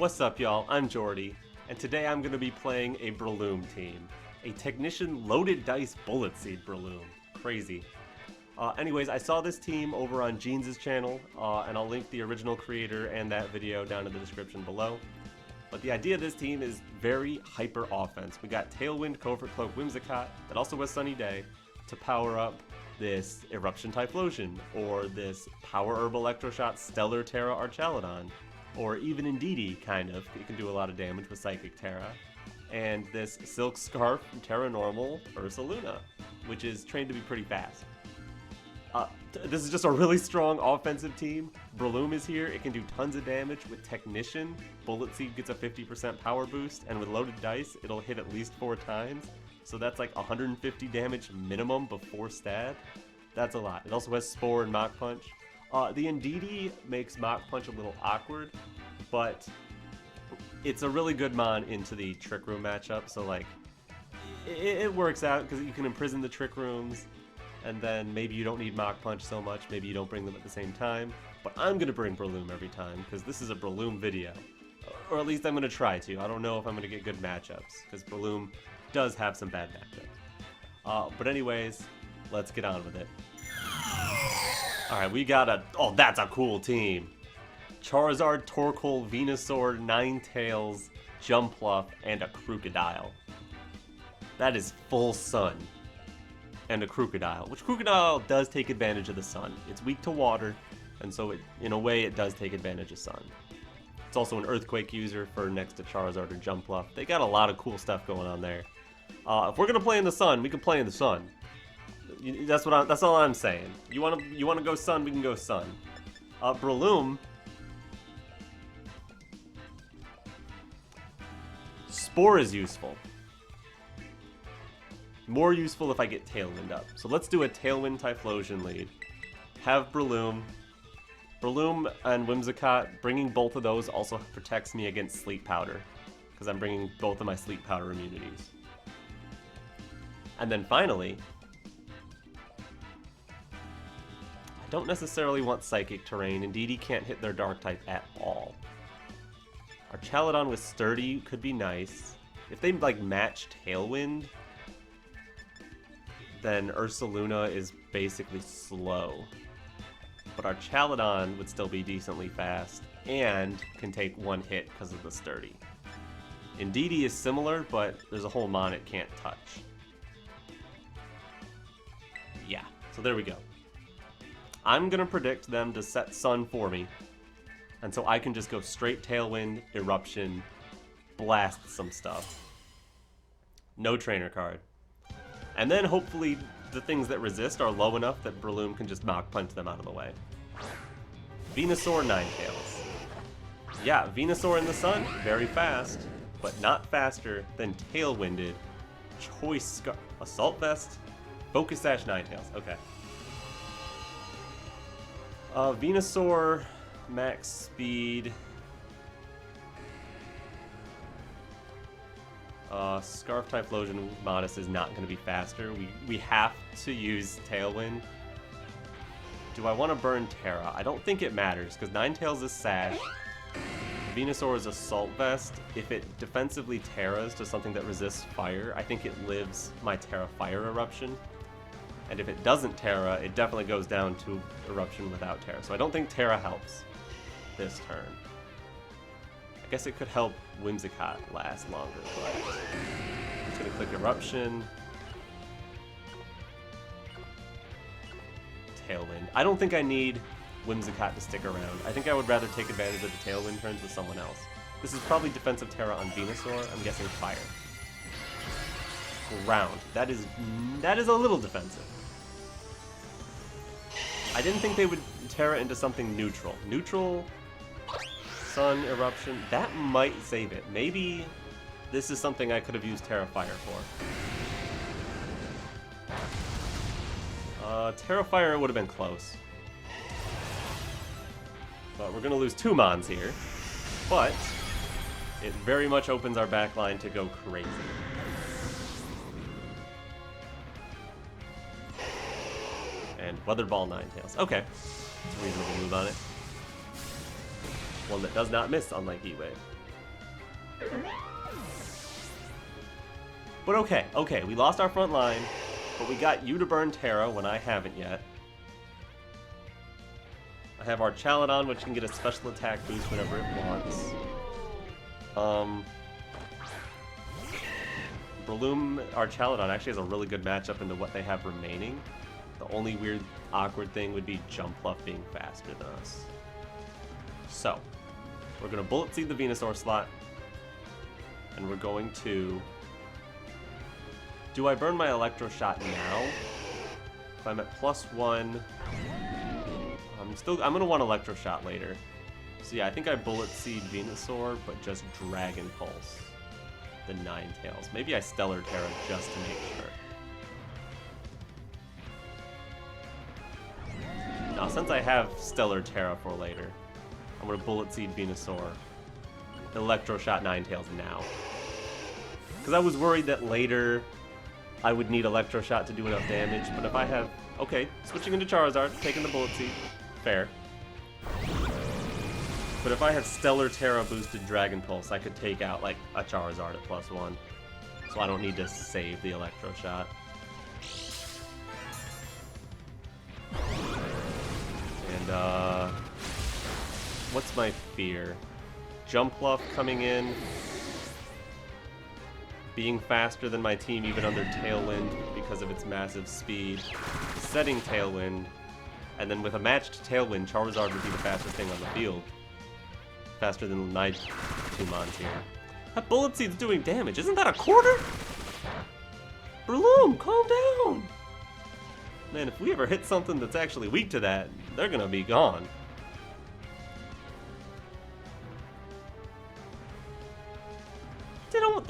What's up, y'all? I'm Jordy, and today I'm going to be playing a Breloom team. A Technician Loaded Dice Bullet Seed Breloom. Crazy. Anyways, I saw this team over on Jeans' channel, and I'll link the original creator and that video down in the description below. But the idea of this team is very hyper offense. We got Tailwind, Covert Cloak, Whimsicott, that also was Sunny Day, to power up this Eruption Typhlosion, or this Power Herb Electroshot Stellar Terra Archaludon, or even Indeedee, kind of. It can do a lot of damage with Psychic Terra. And this Silk Scarf Terra Normal Ursaluna, which is trained to be pretty fast. This is just a really strong offensive team. Breloom is here. It can do tons of damage with Technician. Bullet Seed gets a 50% power boost, and with Loaded Dice, it'll hit at least 4 times. So that's like 150 damage minimum before stab. That's a lot. It also has Spore and Mach Punch. The Indeedee makes Mach Punch a little awkward, but it's a really good mon into the Trick Room matchup, so like, it works out because you can imprison the Trick Rooms, and then maybe you don't need Mach Punch so much, maybe you don't bring them at the same time, but I'm going to bring Breloom every time, because this is a Breloom video. Or at least I'm going to try to. I don't know if I'm going to get good matchups, because Breloom does have some bad matchups. But anyways, let's get on with it. Alright, we got a... Oh, that's a cool team! Charizard, Torkoal, Venusaur, Ninetales, Jumpluff, and a Crocodile. That is full sun. And a Crocodile, which Crocodile does take advantage of the sun. It's weak to water, and so in a way it does take advantage of sun. It's also an Earthquake user for next to Charizard or Jumpluff. They got a lot of cool stuff going on there. If we're gonna play in the sun, we can play in the sun. That's all I'm saying. You wanna go sun, we can go sun. Breloom. Spore is useful. More useful if I get Tailwind up. So let's do a Tailwind Typhlosion lead. Have Breloom. Breloom and Whimsicott, bringing both of those also protects me against Sleep Powder, because I'm bringing both of my Sleep Powder immunities. And then finally, I don't necessarily want Psychic Terrain. Indeedee can't hit their Dark type at all. Archaludon with Sturdy could be nice. If they like match Tailwind, then Ursaluna is basically slow. But Archaludon would still be decently fast, and can take one hit because of the Sturdy. Indeedee is similar, but there's a whole mon it can't touch. Yeah, so there we go. I'm gonna predict them to set Sun for me, and so I can just go straight Tailwind, Eruption, blast some stuff. No trainer card. And then hopefully the things that resist are low enough that Breloom can just Mach Punch them out of the way. Venusaur, Ninetales. Yeah, Venusaur in the sun, very fast, but not faster than Tailwinded Choice Scar... Assault Vest? Focus Sash, Ninetales, okay. Venusaur, max speed. Scarf Typhlosion Modest is not going to be faster. We have to use Tailwind. Do I want to burn Terra? I don't think it matters, because Ninetales is Sash. Venusaur is Assault Vest. If it defensively Terras to something that resists fire, I think it lives my Terra Fire Eruption. And if it doesn't Terra, it definitely goes down to Eruption without Terra. So I don't think Terra helps this turn. I guess it could help Whimsicott last longer, but I'm just gonna click Eruption. Tailwind. I don't think I need Whimsicott to stick around. I think I would rather take advantage of the Tailwind turns with someone else. This is probably defensive Terra on Venusaur. I'm guessing Fire. Ground. That is a little defensive. I didn't think they would Terra into something neutral. Neutral, Sun, Eruption, that might save it. Maybe this is something I could have used Terra Fire for. Terra Fire would have been close. But we're going to lose 2 mons here. But it very much opens our back line to go crazy. And Weather Ball, Ninetales. Okay. It's a reasonable move on it. One that does not miss, unlike E-Wave. But okay, we lost our front line, but we got you to burn Terra when I haven't yet. I have our Chaladon, which can get a special attack boost whenever it wants. Breloom, our Chaladon, actually has a really good matchup into what they have remaining. The only weird, awkward thing would be Jumpluff being faster than us. So, we're going to Bullet Seed the Venusaur slot, and we're going to... Do I burn my Electro Shot now? If I'm at +1, I'm gonna want Electro Shot later. So yeah, I think I Bullet Seed Venusaur, but just Dragon Pulse the Ninetales. Maybe I Stellar Terra just to make sure. Now, since I have Stellar Terra for later, I'm gonna Bullet Seed Venusaur, Electro Shot Ninetales now. Because I was worried that later I would need Electro Shot to do enough damage, but if I have... Okay, switching into Charizard, taking the Bullet Seed. Fair. But if I have Stellar Terra boosted Dragon Pulse, I could take out, like, a Charizard at +1. So I don't need to save the Electro Shot. And, what's my fear? Jumpluff coming in, being faster than my team even under Tailwind because of its massive speed, setting Tailwind, and then with a matched Tailwind, Charizard would be the fastest thing on the field. Faster than my two mons here. That Bullet Seed's doing damage. Isn't that a quarter? Breloom, calm down! Man, if we ever hit something that's actually weak to that, they're gonna be gone.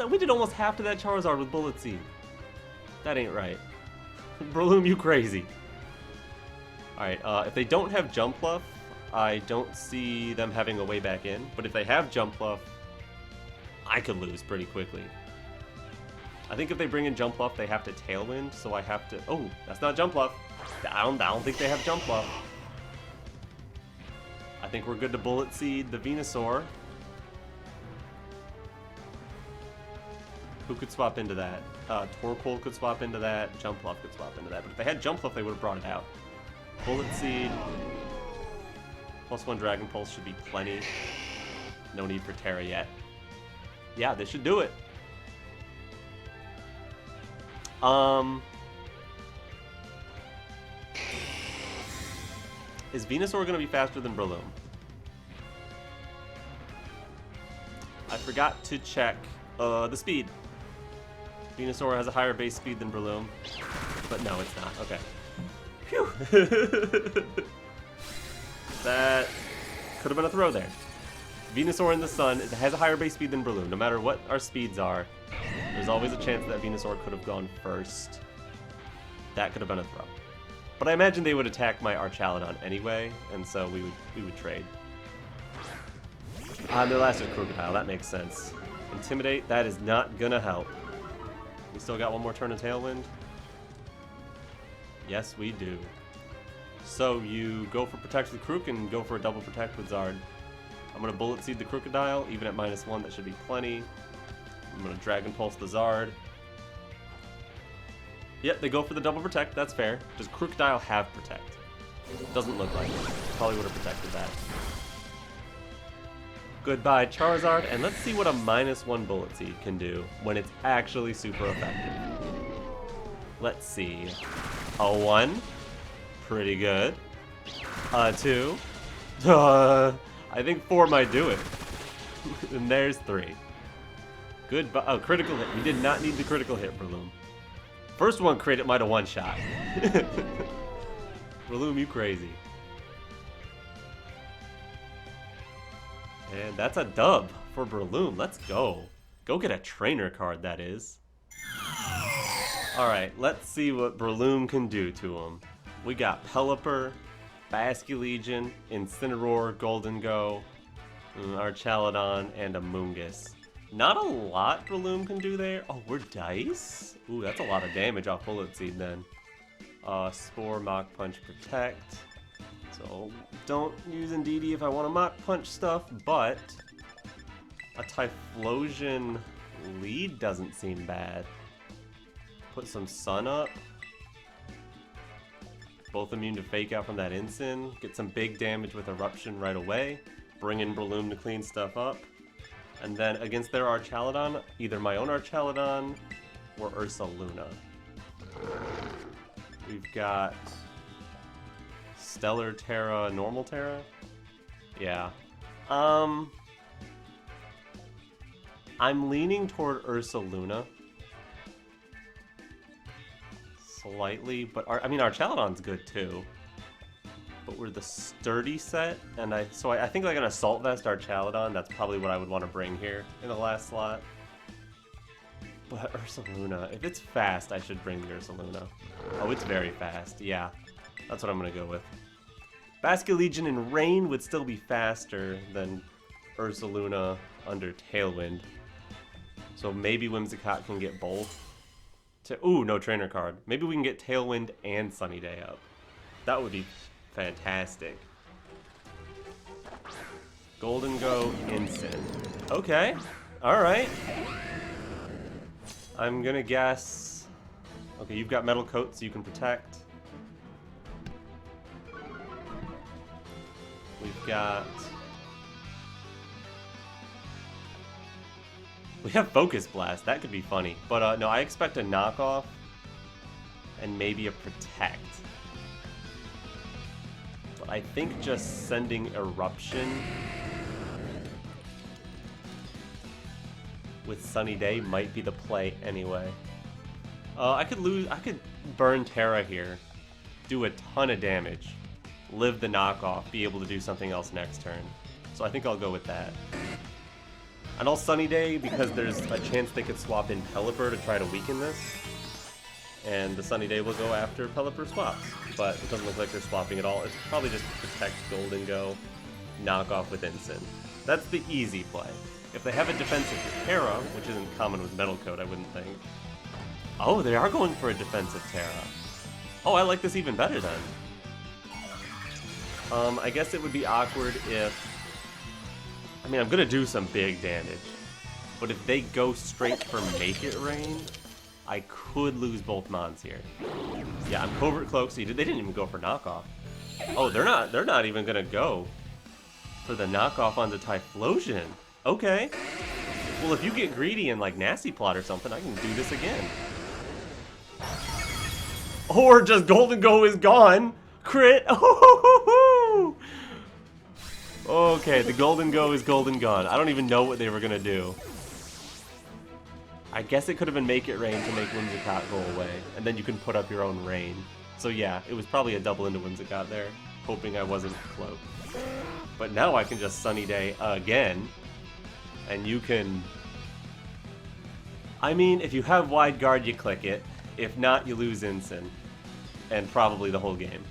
We did almost half to that Charizard with Bullet Seed. That ain't right. Breloom, you crazy. Alright, if they don't have Jumpluff, I don't see them having a way back in. But if they have Jumpluff, I could lose pretty quickly. I think if they bring in Jumpluff, they have to Tailwind, so I have to... Oh, that's not Jumpluff. I don't think they have Jumpluff. I think we're good to Bullet Seed the Venusaur. Who could swap into that? Torkoal could swap into that. Jumpluff could swap into that. But if they had Jumpluff, they would have brought it out. Bullet Seed. +1 Dragon Pulse should be plenty. No need for Terra yet. Yeah, this should do it. Is Venusaur going to be faster than Breloom? I forgot to check the speed. Venusaur has a higher base speed than Breloom, but no, it's not. Okay. Phew. That could have been a throw there. Venusaur in the sun has a higher base speed than Breloom. No matter what our speeds are, there's always a chance that Venusaur could have gone first. That could have been a throw. But I imagine they would attack my Archaladon anyway, and so we would trade. Their last is Crocodile, that makes sense. Intimidate, that is not gonna help. We still got one more turn of Tailwind? Yes, we do. So you go for Protect with Crook and go for a double Protect with Zard. I'm gonna Bullet Seed the Crocodile, even at -1, that should be plenty. I'm gonna Dragon Pulse the Zard. Yep, they go for the double Protect, that's fair. Does Crocodile have Protect? Doesn't look like it. Probably would have protected that. Goodbye, Charizard, and let's see what a -1 Bullet Seed can do when it's actually super effective. Let's see. A 1. Pretty good. 2. I think 4 might do it. And there's 3. Goodbye. Oh, critical hit. We did not need the critical hit, Breloom. First one crit, it might have one-shot. Breloom, you crazy. And that's a dub for Breloom. Let's go. Go get a trainer card, that is. Alright, let's see what Breloom can do to him. We got Pelipper, Basculegion, Incineroar, Golden Go, Archaladon, and a Moongus. Not a lot Breloom can do there. Oh, we're Dice? Ooh, that's a lot of damage off Bullet Seed then. Spore, Mach Punch, Protect. So, don't use Indeedee if I want to Mach Punch stuff, but A Typhlosion lead doesn't seem bad. Put some Sun up. Both immune to Fake Out from that Ensign. Get some big damage with Eruption right away. Bring in Breloom to clean stuff up. And then against their Archaludon, either my own Archaludon or Ursaluna. We've got Stellar Terra, Normal Terra? Yeah. I'm leaning toward Ursaluna. Slightly, but I mean Archaludon's good too. But we're the sturdy set, and I think like an Assault Vest Archaludon, that's probably what I would want to bring here in the last slot. But Ursaluna, if it's fast, I should bring the Ursaluna. Oh, it's very fast, yeah. That's what I'm gonna go with. Basculegion in Rain would still be faster than Ursaluna under Tailwind. So maybe Whimsicott can get both. Ooh, no trainer card. Maybe we can get Tailwind and Sunny Day up. That would be fantastic. Golden Go, Ensign. Okay, alright. I'm gonna guess... Okay, you've got Metal Coat, so you can protect. We've got... We have Focus Blast, that could be funny. But no, I expect a knockoff and maybe a protect. But I think just sending Eruption with Sunny Day might be the play anyway. I could burn Terra here, do a ton of damage, live the knockoff, be able to do something else next turn. So I think I'll go with that. And I'll Sunny Day because there's a chance they could swap in Pelipper to try to weaken this. And the Sunny Day will go after Pelipper swaps. But it doesn't look like they're swapping at all. It's probably just protect Golden Go, knock off with Ensign. That's the easy play. If they have a defensive Terra, which isn't common with Metal Coat, I wouldn't think. Oh, they are going for a defensive Terra. Oh, I like this even better then. I guess it would be awkward if... I mean, I'm gonna do some big damage, but if they go straight for Make It Rain, I could lose both Mons here. Yeah, I'm Covert Cloak, so they didn't even go for knockoff. Oh, they're not even gonna go for the knockoff on the Typhlosion. Okay. Well, if you get greedy and like Nasty Plot or something, I can do this again. Or just Golden Go is gone. Crit. Oh, okay, the Golden Go is Golden gone. I don't even know what they were gonna do. I guess it could have been Make It Rain to make Whimsicott go away, and then you can put up your own rain. So yeah, it was probably a double into Whimsicott there, hoping I wasn't Cloak. But now I can just Sunny Day again, and you can... I mean, if you have Wide Guard, you click it. If not, you lose Ensign, and probably the whole game.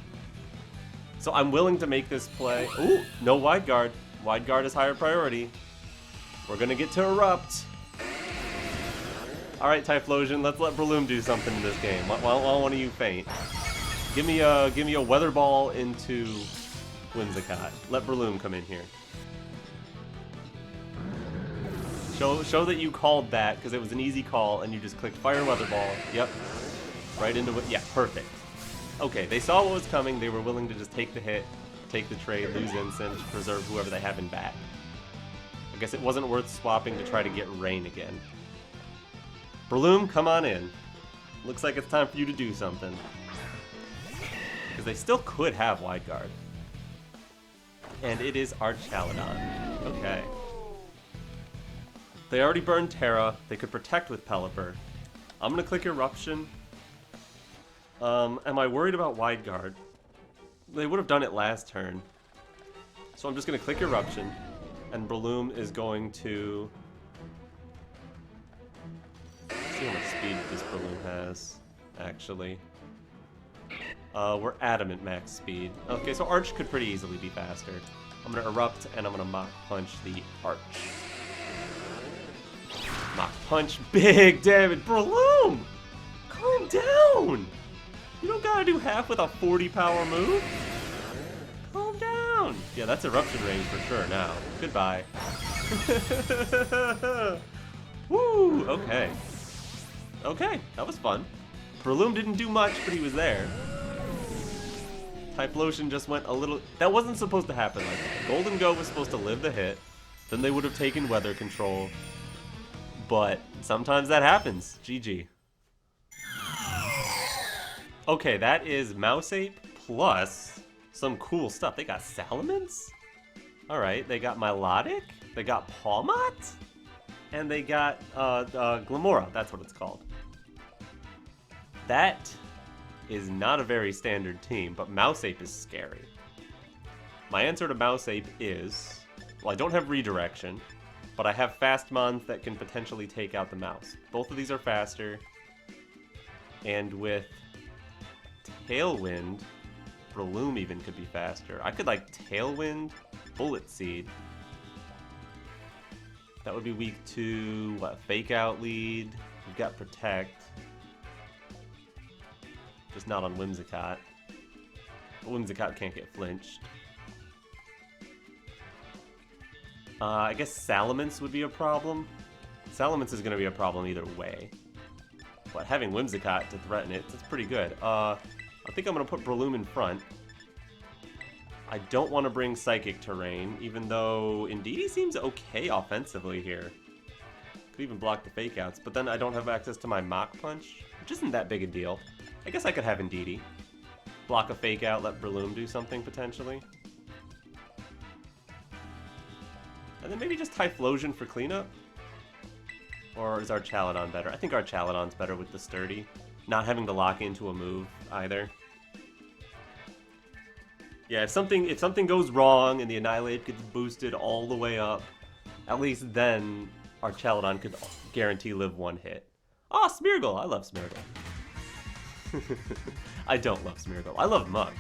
So I'm willing to make this play. Ooh, no Wide Guard. Wide Guard is higher priority. We're gonna get to Erupt. Alright, Typhlosion, let's let Breloom do something in this game. While one of you faint. Give me a Weather Ball into Whimsicott. Let Breloom come in here. Show that you called that, because it was an easy call, and you just clicked Fire Weather Ball. Yep. Right into it. Yeah, perfect. Okay, they saw what was coming, they were willing to just take the hit, take the trade, lose Ensign, preserve whoever they have in back. I guess it wasn't worth swapping to try to get Rain again. Breloom, come on in. Looks like it's time for you to do something. Because they still could have Wide Guard. And it is Archaludon. Okay. They already burned Terra, they could protect with Pelipper. I'm gonna click Eruption. Am I worried about Wide Guard? They would have done it last turn. So I'm just going to click Eruption, and Breloom is going to... Let's see how much speed this Breloom has, actually. We're Adamant max speed. Okay, so Arch could pretty easily be faster. I'm going to Erupt, and I'm going to Mach Punch the Arch. Mach Punch, big damage! Breloom! Calm down! You don't gotta do half with a 40 power move. Calm down. Yeah, that's Eruption range for sure now. Goodbye. Woo! Okay. Okay, that was fun. Breloom didn't do much, but he was there. Typhlosion just went a little... That wasn't supposed to happen like that. Golden Go was supposed to live the hit. Then they would have taken weather control. But sometimes that happens. GG. Okay, that is Mouse Ape plus some cool stuff. They got Salamence? Alright, they got Milotic. They got Pawmot. And they got Glamora. That's what it's called. That is not a very standard team, but Mouse Ape is scary. My answer to Mouse Ape is... Well, I don't have Redirection, but I have Fast Mons that can potentially take out the mouse. Both of these are faster. And with Tailwind, Breloom even could be faster. I could, like, Tailwind, Bullet Seed. That would be weak to, what, Fake Out lead. We've got Protect. Just not on Whimsicott. But Whimsicott can't get flinched. I guess Salamence would be a problem. Salamence is going to be a problem either way. But having Whimsicott to threaten it, that's pretty good. I think I'm going to put Breloom in front. I don't want to bring Psychic Terrain, even though Indeedee seems okay offensively here. Could even block the Fake Outs, but then I don't have access to my Mach Punch, which isn't that big a deal. I guess I could have Indeedee. Block a Fake Out, let Breloom do something potentially. And then maybe just Typhlosion for cleanup? Or is our Chaladon better? I think our Chaladon's better with the Sturdy. Not having to lock into a move either. Yeah, if something goes wrong and the Annihilate gets boosted all the way up, at least then our Chaladon could guarantee live one hit. Oh, Smeargle! I love Smeargle. I don't love Smeargle. I love Muck.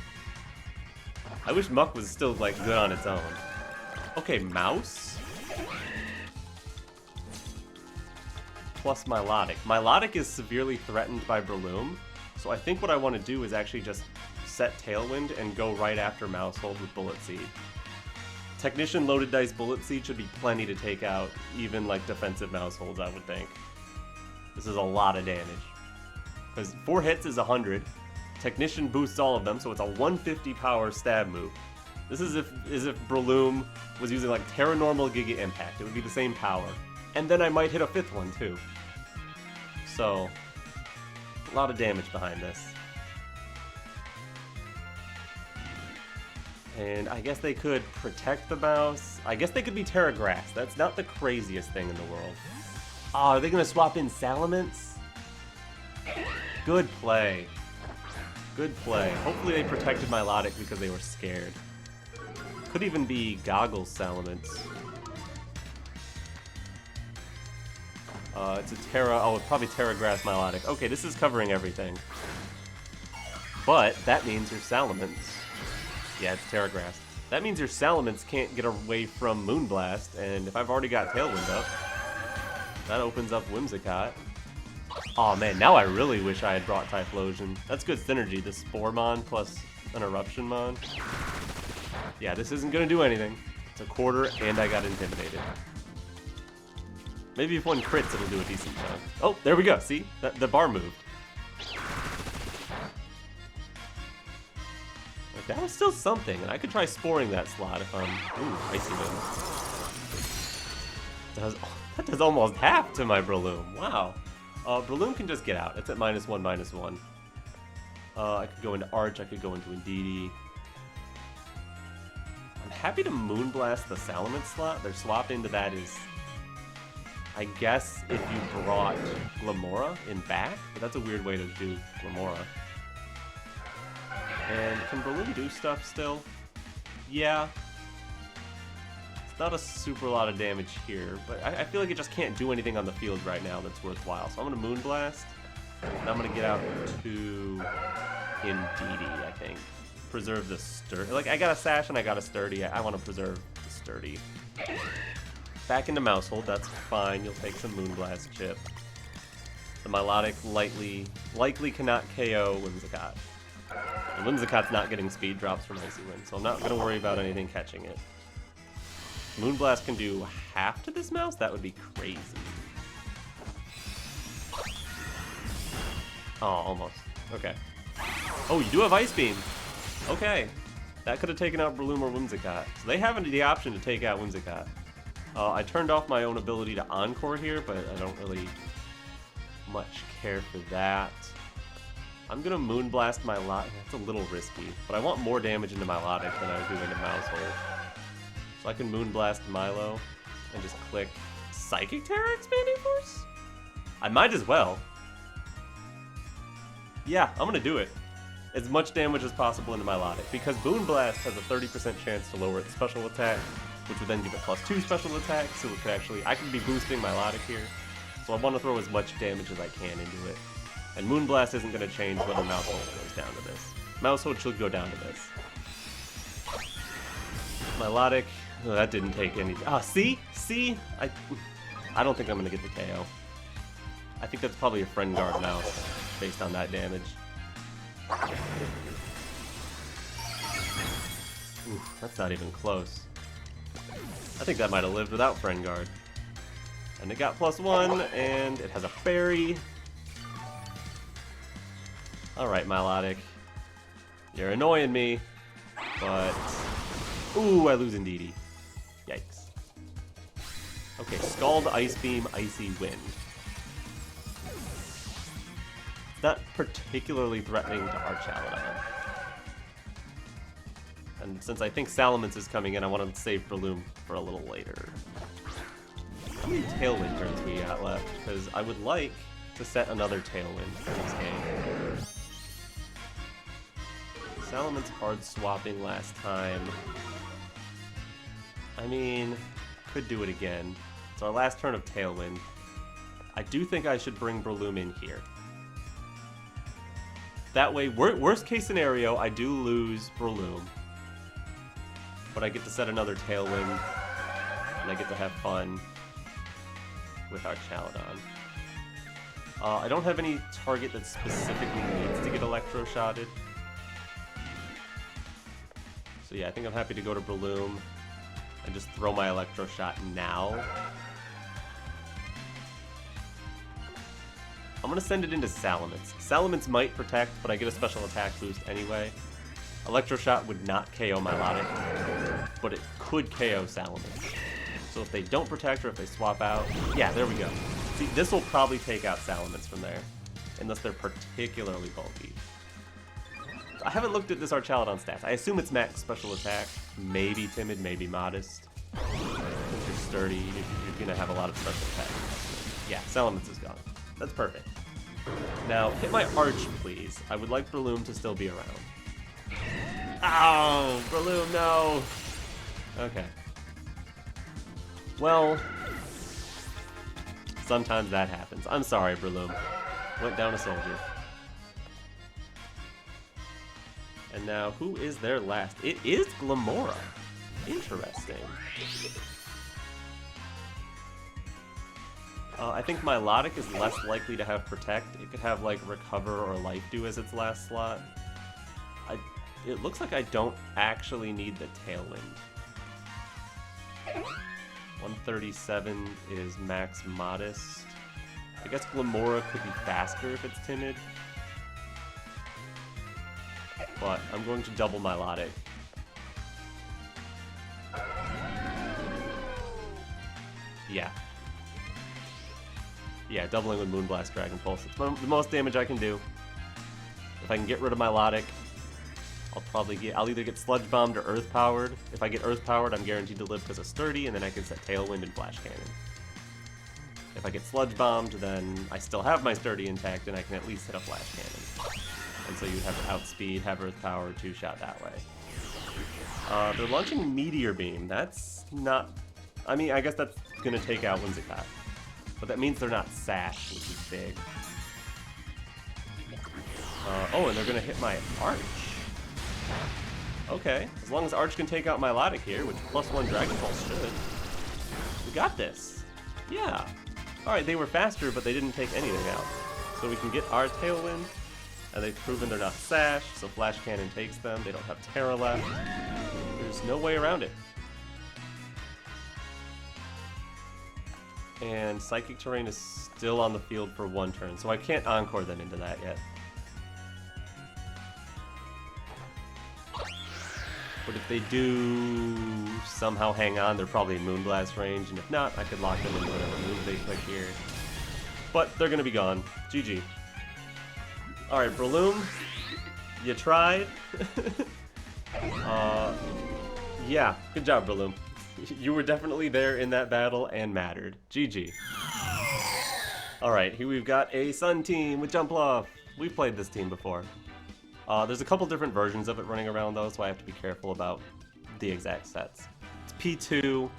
I wish Muck was still, like, good on its own. Okay, Mouse. Plus Milotic. Milotic is severely threatened by Breloom, so I think what I want to do is actually just set Tailwind and go right after Mousehold with Bullet Seed. Technician Loaded Dice Bullet Seed should be plenty to take out even, like, defensive Mouseholds, I would think. This is a lot of damage. Because 4 hits is 100. Technician boosts all of them, so it's a 150 power stab move. This is as if Breloom was using, like, Terra Normal Giga Impact. It would be the same power. And then I might hit a 5th one, too. So, a lot of damage behind this. And I guess they could protect the mouse. I guess they could be Terra Grass. That's not the craziest thing in the world. Oh, are they going to swap in Salamence? Good play. Good play. Hopefully they protected Milotic because they were scared. Could even be Goggles Salamence. It's a Terra... Oh, probably Terra Grass Milotic. Okay, this is covering everything. But that means your Salamence... Yeah, it's Terra Grass. That means your Salamence can't get away from Moonblast, and if I've already got Tailwind up, that opens up Whimsicott. Aw, man, now I really wish I had brought Typhlosion. That's good synergy, the Spore Mon plus an Eruption Mon. Yeah, this isn't gonna do anything. It's a quarter, and I got Intimidated. Maybe if one crits, it'll do a decent chunk. Oh, there we go, see? The bar moved. That was still something, and I could try sporing that slot if I'm... Ooh, Icy Wind. That does almost half to my Breloom. Wow. Breloom can just get out. It's at -1/-1. I could go into Arch. I could go into Indeedee. I'm happy to Moonblast the Salamence slot. Their swap into that is... I guess if you brought Glamora in back, but that's a weird way to do Glamora. And can Breloom do stuff still? Yeah. It's not a super lot of damage here, but I feel like it just can't do anything on the field right now that's worthwhile. So I'm going to Moonblast, and I'm going to get out to Indeedee, I think. Preserve the Sturdy. Like, I got a Sash and I got a Sturdy. I want to preserve the Sturdy. Back into Mousehold, that's fine. You'll take some Moonblast chip. The Milotic likely cannot KO Whimsicott. And Whimsicott's not getting speed drops from Icy Wind, so I'm not going to worry about anything catching it. Moonblast can do half to this mouse? That would be crazy. Oh, almost. Okay. Oh, you do have Ice Beam. Okay. That could have taken out Breloom or Whimsicott. So they have the option to take out Whimsicott. I turned off my own ability to Encore here, but I don't really much care for that. I'm gonna Moonblast my Milotic. That's a little risky, but I want more damage into Milotic than I do into Maushold. So I can Moonblast Milo and just click Psychic Terror Expanding Force? I might as well. Yeah, I'm gonna do it. As much damage as possible into Milotic, because Moonblast has a 30% chance to lower its special attack, which would then give it +2 special attack, so it could actually, I could be boosting Milotic here. So I want to throw as much damage as I can into it. And Moonblast isn't going to change whether Maushold goes down to this. Maushold should go down to this. Milotic, oh, that didn't take any. Ah, see? See? I don't think I'm going to get the KO. I think that's probably a Friend Guard mouse, based on that damage. Ooh, that's not even close. I think that might have lived without Friend Guard. And it got +1, and it has a fairy. Alright, Milotic. You're annoying me, but... Ooh, I lose Indeedee. Yikes. Okay, Scald, Ice Beam, Icy Wind. Not particularly threatening to Archaladon. And since I think Salamence is coming in, I want to save Breloom for a little later. How many Tailwind turns we got left? Because I would like to set another Tailwind for this game. Salamence hard swapping last time. I mean, could do it again. It's our last turn of Tailwind. I do think I should bring Breloom in here. That way, worst case scenario, I do lose Breloom. But I get to set another Tailwind, and I get to have fun with Archaladon. I don't have any target that specifically needs to get Electro-shotted. So yeah, I think I'm happy to go to Breloom and just throw my Electro Shot now. I'm gonna send it into Salamence. Salamence might protect, but I get a special attack boost anyway. Electro Shot would not KO Milotic, but it could KO Salamence. So if they don't protect or if they swap out, yeah, there we go. See, this will probably take out Salamence from there, unless they're particularly bulky. I haven't looked at this Archaladon stats. I assume it's max special attack, maybe timid, maybe modest. If you're sturdy, you're gonna have a lot of special attack. Yeah, Salamence is gone. That's perfect. Now, hit my Arch, please. I would like Breloom to still be around. Oh, Breloom, no! Okay. Well, sometimes that happens. I'm sorry, Breloom. Went down a soldier. And now, who is their last? It is Glamora. Interesting. I think Milotic is less likely to have Protect. It could have, like, Recover or Life Dew as its last slot. It looks like I don't actually need the Tailwind. 137 is max Modest. I guess Glamora could be faster if it's timid. But I'm going to double Milotic. Yeah. Yeah, doubling with Moonblast Dragon Pulse. It's the most damage I can do. If I can get rid of Milotic, I'll either get Sludge Bombed or Earth Powered. If I get Earth Powered, I'm guaranteed to live because of Sturdy, and then I can set Tailwind and Flash Cannon. If I get Sludge Bombed, then I still have my Sturdy intact, and I can at least hit a Flash Cannon. And so you'd have Outspeed, have Earth Power, 2-shot that way. They're launching Meteor Beam. That's not... I mean, I guess that's going to take out Whimsicott. But that means they're not Sash, which is big. Oh, and they're going to hit my Arch. Okay, as long as Arch can take out Milotic here, which +1 Dragon Pulse should. We got this. Yeah. Alright, they were faster, but they didn't take anything out. So we can get our Tailwind, and they've proven they're not Sash, so Flash Cannon takes them. They don't have Terra left. There's no way around it. And Psychic Terrain is still on the field for 1 turn, so I can't Encore them into that yet. But if they do somehow hang on, they're probably in Moonblast range, and if not, I could lock them into whatever move they click here. But they're gonna be gone. GG. Alright, Breloom, you tried. Yeah, good job, Breloom. You were definitely there in that battle and mattered. GG. Alright, here we've got a Sun team with Jumpluff. We've played this team before. There's a couple different versions of it running around though, so I have to be careful about the exact sets. It's P2,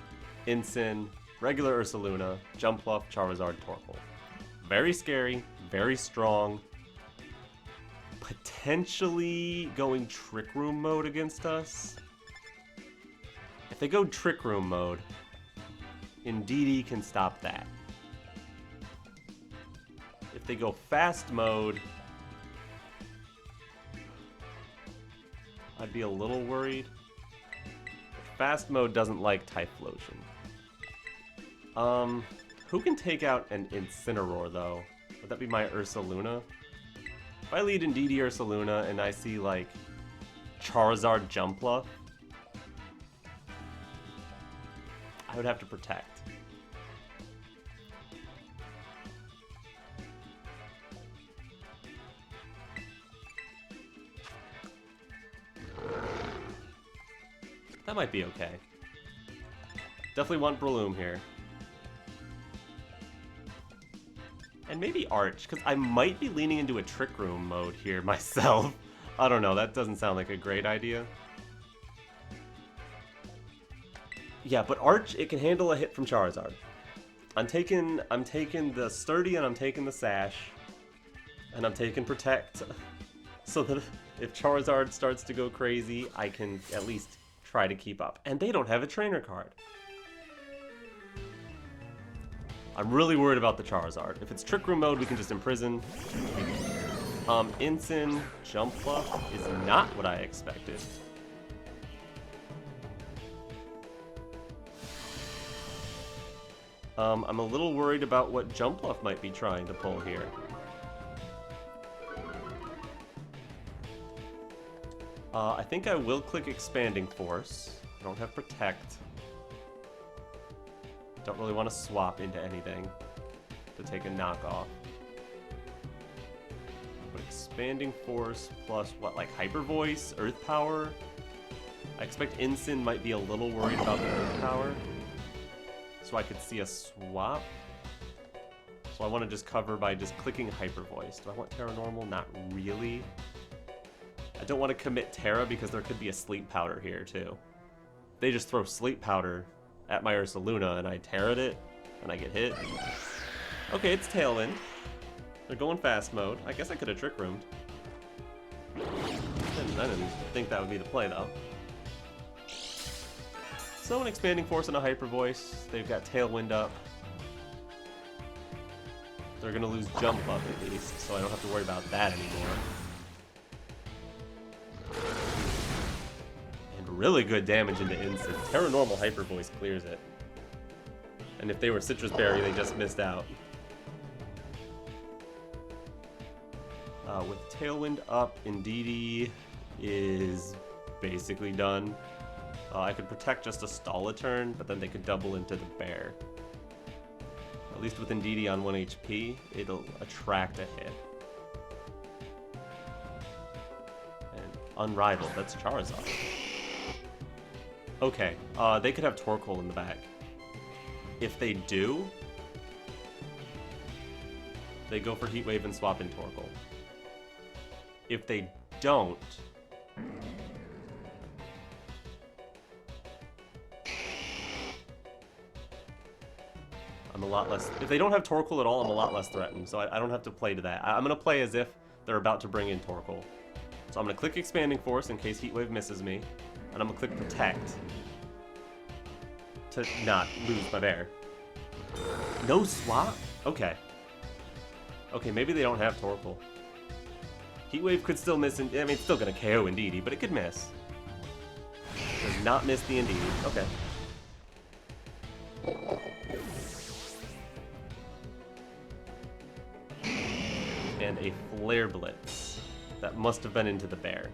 Ensign, regular Ursaluna, Jumpluff, Charizard, Torkoal. Very scary, very strong. Potentially going Trick Room mode against us. If they go Trick Room mode, Indeedee can stop that. If they go Fast mode, I'd be a little worried. Fast mode doesn't like Typhlosion. Who can take out an Incineroar though? Would that be my Ursaluna? If I lead Indeedee Ursaluna and I see like Charizard Jumpluff, I would have to protect. That might be okay. Definitely want Breloom here. And maybe Arch, because I might be leaning into a Trick Room mode here myself. I don't know, that doesn't sound like a great idea. Yeah, but Arch, it can handle a hit from Charizard. I'm taking the Sturdy and I'm taking the Sash. And I'm taking Protect. So that if Charizard starts to go crazy, I can at least try to keep up. And they don't have a trainer card. I'm really worried about the Charizard. If it's Trick Room mode, we can just Imprison. Ensign Jumpluff is not what I expected. I'm a little worried about what Jumpluff might be trying to pull here. I think I will click Expanding Force. I don't have Protect. Don't really want to swap into anything to take a knockoff. But Expanding Force plus what, like Hyper Voice, Earth Power? I expect Ensign might be a little worried about the Earth Power. So I could see a swap. So I want to just cover by just clicking Hyper Voice. Do I want Terra Normal? Not really. I don't want to commit Terra because there could be a Sleep Powder here too. They just throw Sleep Powder at my Ursaluna and I Terra'd it and I get hit. Okay, it's Tailwind. They're going Fast mode. I guess I could have Trick Roomed. I didn't think that would be the play though. So an Expanding Force and a Hyper Voice. They've got Tailwind up. They're gonna lose Jump Up at least, so I don't have to worry about that anymore. And really good damage into Ensign. Terra Normal Hyper Voice clears it. And if they were Citrus Berry, they just missed out. With Tailwind up, Indeedee is basically done. I could Protect just to stall a turn, but then they could double into the Bear. At least with Indeedee on 1 HP, it'll attract a hit. And Unrivaled, that's Charizard. Okay, they could have Torkoal in the back. If they do, they go for Heat Wave and swap in Torkoal. If they don't, I'm a lot less... If they don't have Torkoal at all, I'm a lot less threatened, so I don't have to play to that. I'm going to play as if they're about to bring in Torkoal. So I'm going to click Expanding Force in case Heat Wave misses me, and I'm going to click Protect to not lose my Bear. No swap? Okay. Okay, maybe they don't have Torkoal. Heat Wave could still miss, I mean, it's still going to KO Indeedee, but it could miss. Does not miss the Indeedee. Okay. and a Flare Blitz. That must have been into the bear.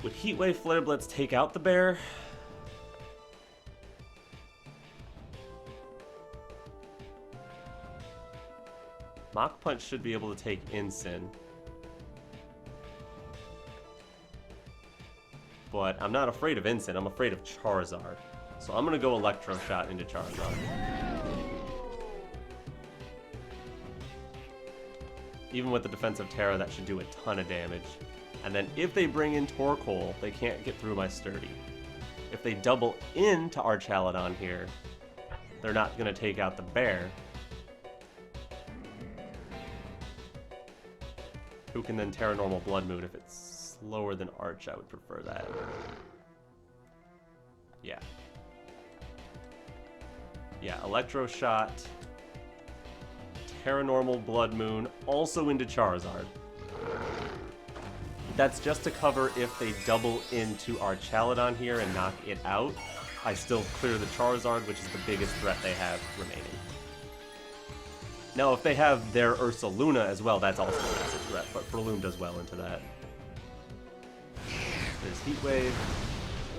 Would Heat Wave Flare Blitz take out the bear? Mach Punch should be able to take Incin. But I'm not afraid of Incin, I'm afraid of Charizard. So I'm gonna go Electro Shot into Charizard. Even with the defensive Terra, that should do a ton of damage. And then if they bring in Torkoal, they can't get through my Sturdy. If they double into Archaludon here, they're not gonna take out the bear. Who can then Terra Normal Blood Moon if it's slower than Arch? I would prefer that. Yeah. Yeah, Electro Shot, Terra Normal Blood Moon, also into Charizard. That's just to cover if they double into Archaludon here and knock it out. I still clear the Charizard, which is the biggest threat they have remaining. Now, if they have their Ursaluna as well, that's also a massive threat, but Breloom does well into that. There's Heat Wave.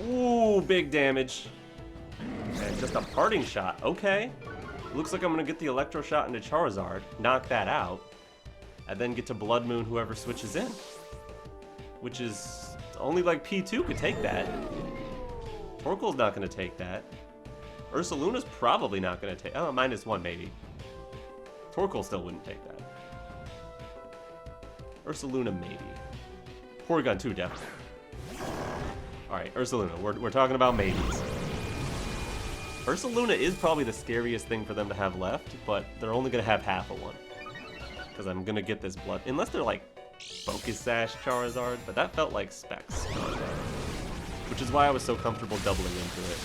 Ooh, big damage. And just a Parting Shot. Okay. Looks like I'm going to get the Electro Shot into Charizard, knock that out, and then get to Blood Moon whoever switches in. Which is only like P2 could take that. Torkoal's not going to take that. Ursaluna's probably not going to take... Oh, -1 maybe. Torkoal still wouldn't take that. Ursaluna maybe. Porygon 2 definitely. Alright, Ursaluna. We're talking about maybes. Ursaluna is probably the scariest thing for them to have left, but they're only going to have half of one. Because I'm going to get this blood... Unless they're like Focus Sash Charizard, but that felt like Specs Charizard. Which is why I was so comfortable doubling into it.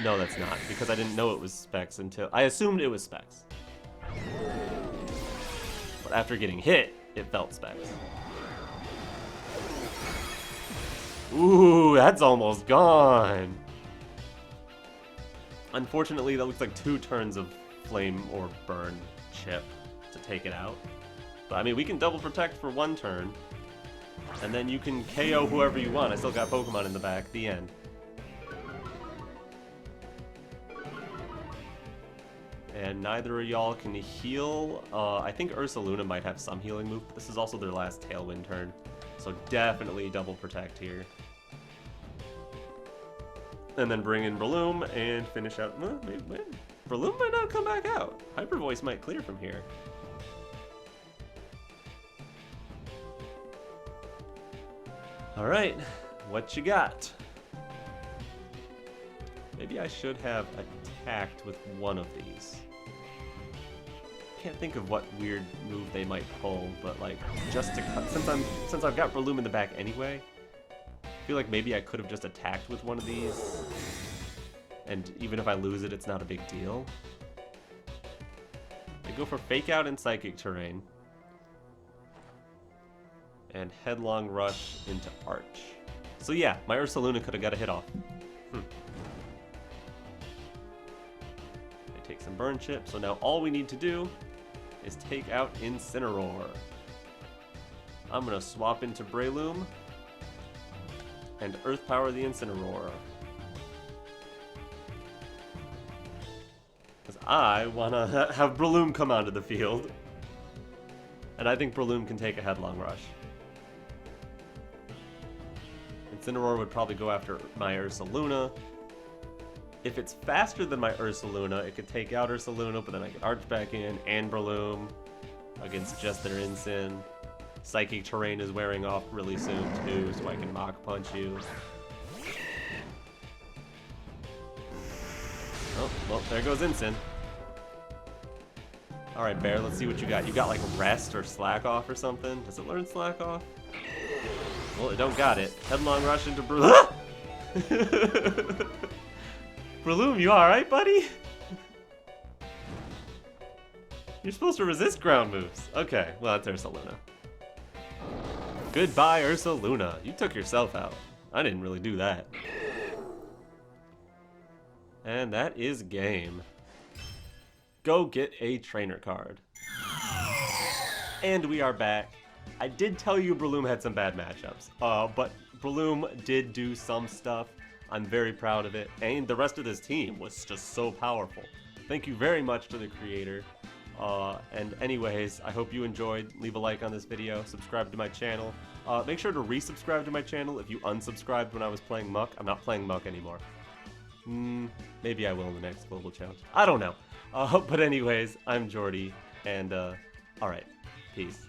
No, that's not, because I didn't know it was Specs until... I assumed it was Specs. But after getting hit, it felt Specs. Ooh, that's almost gone! Unfortunately, that looks like 2 turns of Flame or Burn chip to take it out. But I mean, we can double protect for 1 turn, and then you can KO whoever you want. I still got Pokemon in the back. The end. And neither of y'all can heal. I think Ursaluna might have some healing move, but this is also their last Tailwind turn. So definitely double protect here. And then bring in Breloom and finish out... Wait. Breloom might not come back out. Hyper Voice might clear from here. Alright, what you got? Maybe I should have attacked with one of these. Can't think of what weird move they might pull, but like, just to cut... Since I've got Breloom in the back anyway, I feel like maybe I could have just attacked with one of these. And even if I lose it, it's not a big deal. I go for Fake Out and Psychic Terrain. And Headlong Rush into Arch. So yeah, my Ursaluna could have got a hit off. I take some Burn Chip, so now all we need to do is take out Incineroar. I'm gonna swap into Breloom and Earth Power the Incineroar. Because I wanna have Breloom come onto the field. And I think Breloom can take a Headlong Rush. Incineroar would probably go after my Ursaluna. If it's faster than my Ursaluna, it could take out Ursaluna, but then I get Arch back in and Breloom against just their Incin. Psychic Terrain is wearing off really soon too, so I can Mach Punch you. Oh, well, there goes Incin. Alright, Bear, let's see what you got. You got like Rest or Slack Off or something? Does it learn Slack Off? Well, it don't got it. Headlong Rush into Breloom. Breloom, you alright, buddy? You're supposed to resist ground moves. Okay, well, that's Ursaluna. Goodbye, Ursaluna. You took yourself out. I didn't really do that. And that is game. go get a trainer card. And we are back. I did tell you Breloom had some bad matchups, but Breloom did do some stuff. I'm very proud of it, and the rest of this team was just so powerful. Thank you very much to the creator. And anyways, I hope you enjoyed. Leave a like on this video, subscribe to my channel. Make sure to resubscribe to my channel if you unsubscribed when I was playing Muck. I'm not playing Muck anymore. Maybe I will in the next global challenge. I don't know. But anyways, I'm Jordy, and alright, peace.